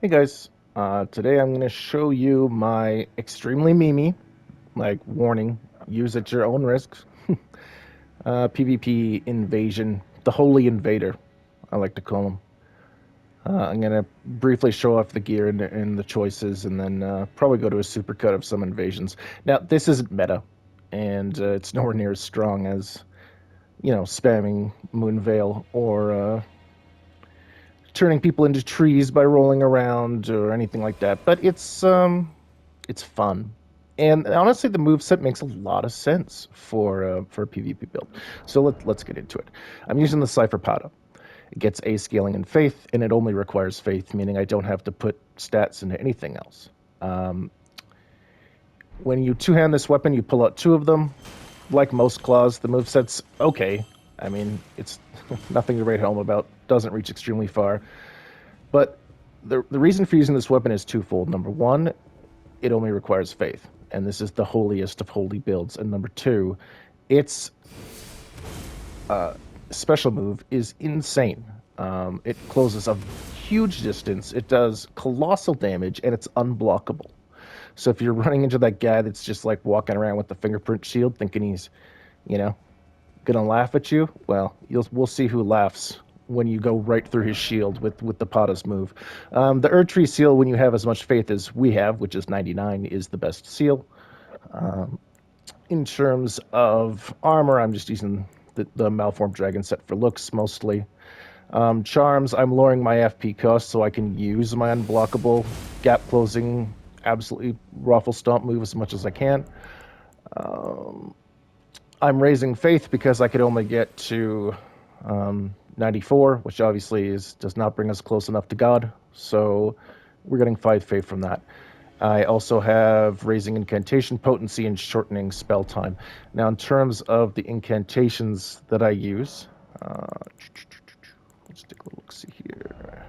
Hey guys, today I'm going to show you my extremely memey, like warning, use at your own risk, PvP invasion, the Holy Invader, I like to call him. I'm going to briefly show off the gear and the choices, and then probably go to a supercut of some invasions. Now, this isn't meta, and it's nowhere near as strong as, spamming Moonveil or turning people into trees by rolling around or anything like that. But it's fun. And honestly, the moveset makes a lot of sense for a PvP build. So let's get into it. I'm using the Cypher Pada. It gets A scaling and faith, and it only requires faith, meaning I don't have to put stats into anything else. Um, when you two-hand this weapon, you pull out two of them. Like most claws, the moveset's okay. I mean, it's nothing to write home about. Doesn't reach extremely far. But the reason for using this weapon is twofold. Number one, it only requires faith, and this is the holiest of holy builds. And number two, its special move is insane. It closes a huge distance, it does colossal damage, and it's unblockable. So if you're running into that guy that's just like walking around with the fingerprint shield thinking he's, you know, gonna laugh at you, well, we'll see who laughs when you go right through his shield with the Pada's move. The Erdtree seal, when you have as much faith as we have, which is 99, is the best seal. In terms of armor, I'm just using the Malformed Dragon set for looks mostly. Charms, I'm lowering my FP cost so I can use my unblockable gap closing, absolutely ruffle stomp move as much as I can. I'm raising faith because I could only get to 94, which obviously does not bring us close enough to God. So we're getting 5 faith from that. I also have raising incantation potency and shortening spell time. Now, in terms of the incantations that I use, let's take a look. See here.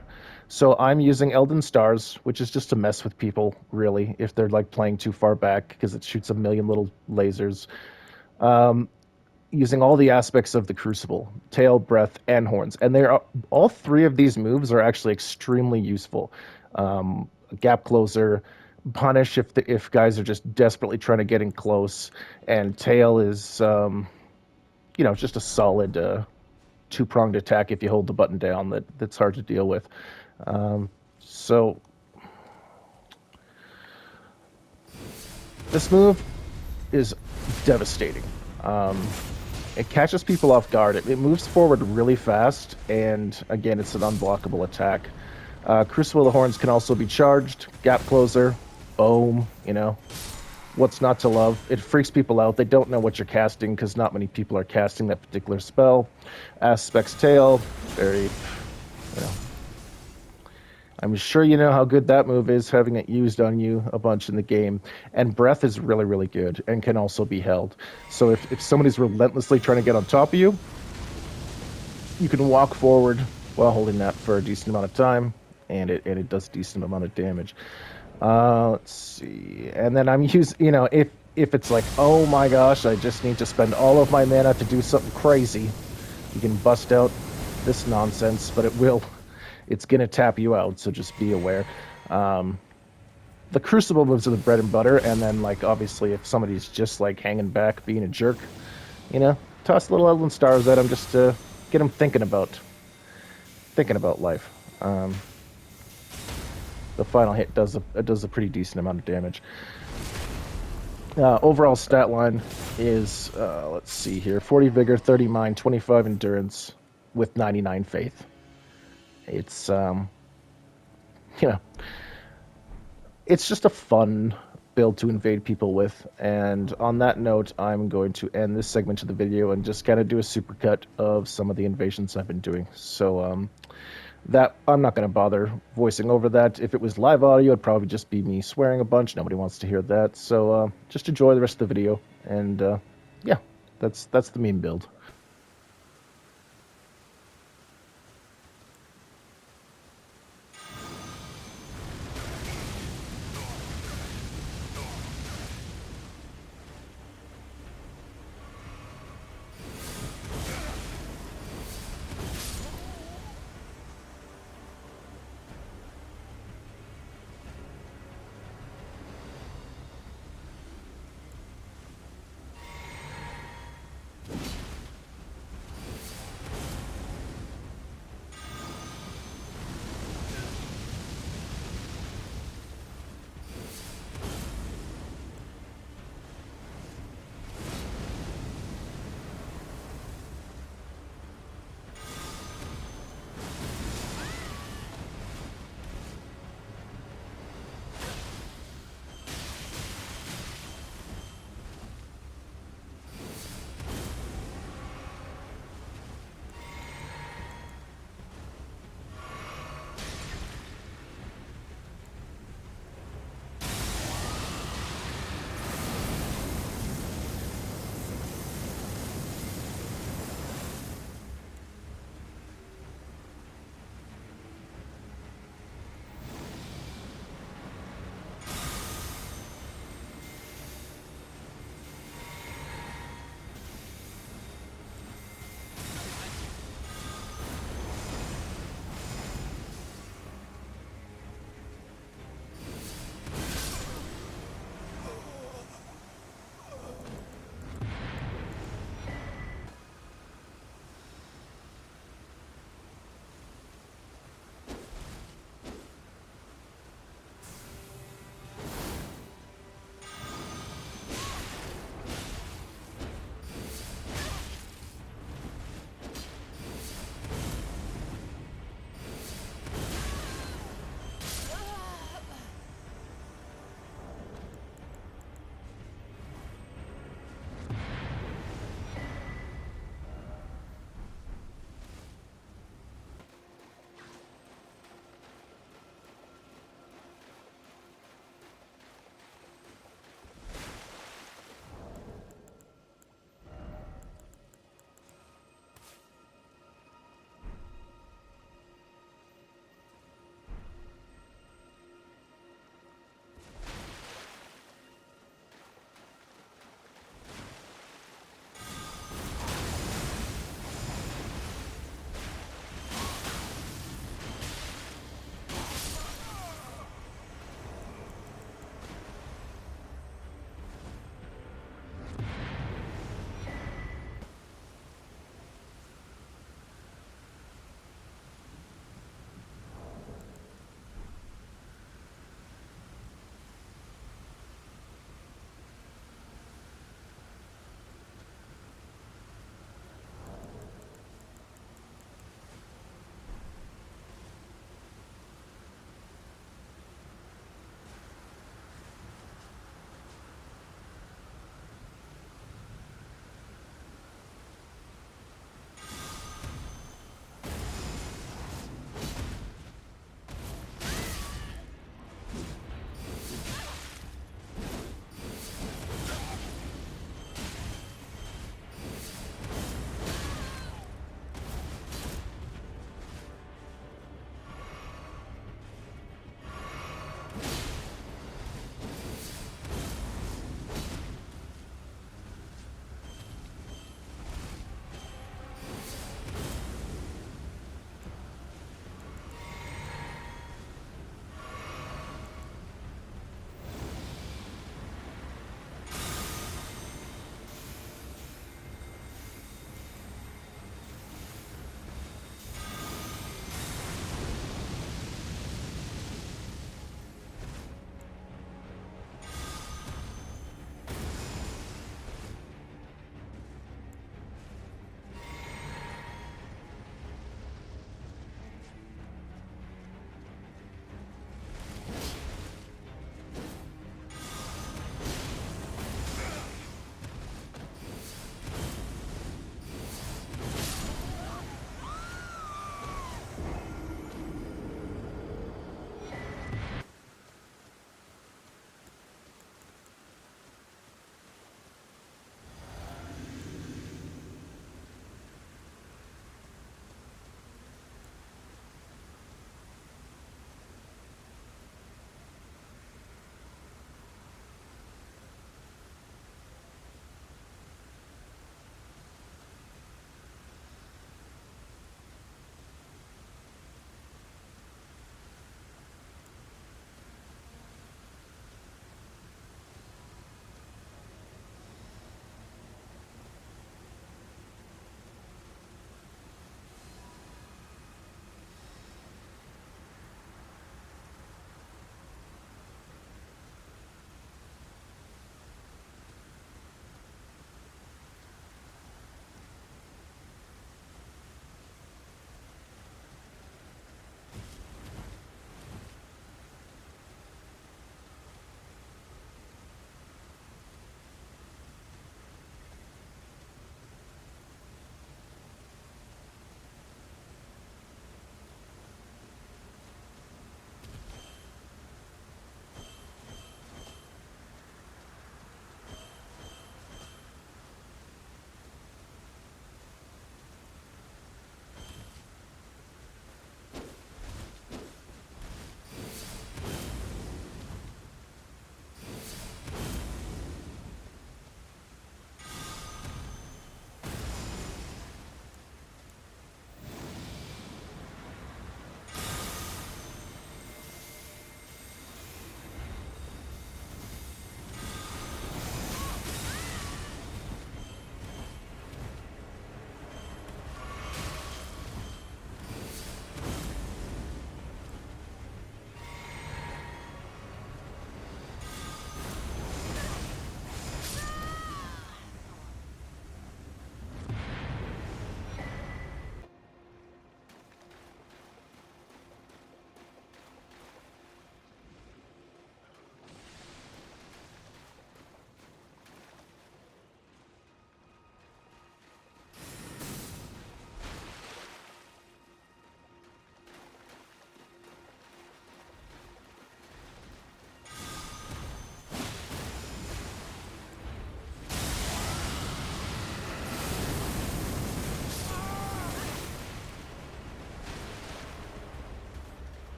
So I'm using Elden Stars, which is just to mess with people, really, if they're like playing too far back because it shoots a million little lasers. Using all the aspects of the Crucible, tail, breath, and horns, and all three of these moves are actually extremely useful. Gap closer, punish if guys are just desperately trying to get in close, and tail is just a solid two-pronged attack if you hold the button down that's hard to deal with. So this move is devastating. It catches people off guard. It moves forward really fast, and again, it's an unblockable attack. Crucible of the Horns can also be charged. Gap closer, boom, what's not to love? It freaks people out. They don't know what you're casting because not many people are casting that particular spell. Aspect's Tail, very, I'm sure you know how good that move is, having it used on you a bunch in the game. And Breath is really, really good and can also be held. So if somebody's relentlessly trying to get on top of you, you can walk forward while holding that for a decent amount of time, and it does a decent amount of damage. Let's see. And then I'm using, if it's like, oh my gosh, I just need to spend all of my mana to do something crazy, you can bust out this nonsense, but it's going to tap you out, so just be aware. The Crucible moves are the bread and butter, and then, like, obviously, if somebody's just, like, hanging back, being a jerk, toss little Elden Stars at them just to get them thinking about life. The final hit does a pretty decent amount of damage. Overall stat line is, let's see here, 40 Vigor, 30 Mind, 25 Endurance, with 99 Faith. It's, it's just a fun build to invade people with. And on that note, I'm going to end this segment of the video and just kind of do a supercut of some of the invasions I've been doing. So, that I'm not going to bother voicing over that. If it was live audio, it'd probably just be me swearing a bunch. Nobody wants to hear that. So just enjoy the rest of the video. And yeah, that's the meme build.